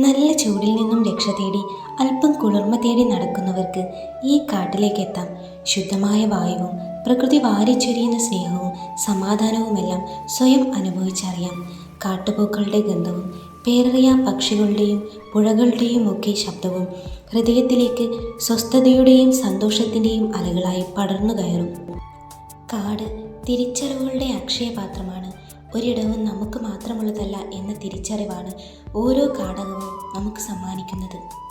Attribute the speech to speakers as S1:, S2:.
S1: നല്ല ചൂടിൽ നിന്നും രക്ഷ തേടി അല്പം കുളിർമ തേടി നടക്കുന്നവർക്ക് ഈ കാട്ടിലേക്ക് എത്താം. ശുദ്ധമായ വായുവും പ്രകൃതി വാരിച്ചൊരിയുന്ന സ്നേഹവും സമാധാനവുമെല്ലാം സ്വയം അനുഭവിച്ചറിയാം. കാട്ടുപൂക്കളുടെ ഗന്ധവും പേരറിയാ പക്ഷികളുടെയും പുഴകളുടെയും ഒക്കെ ശബ്ദവും ഹൃദയത്തിലേക്ക് സ്വസ്ഥതയുടെയും സന്തോഷത്തിൻ്റെയും അലകളായി പടർന്നു കയറും. കാട് തിരിച്ചറിവുകളുടെ അക്ഷയപാത്രമാണ്. ഒരിടവും നമുക്ക് മാത്രമുള്ളതല്ല എന്ന തിരിച്ചറിവാണ് ഓരോ കാടകവും നമുക്ക് സമ്മാനിക്കുന്നത്.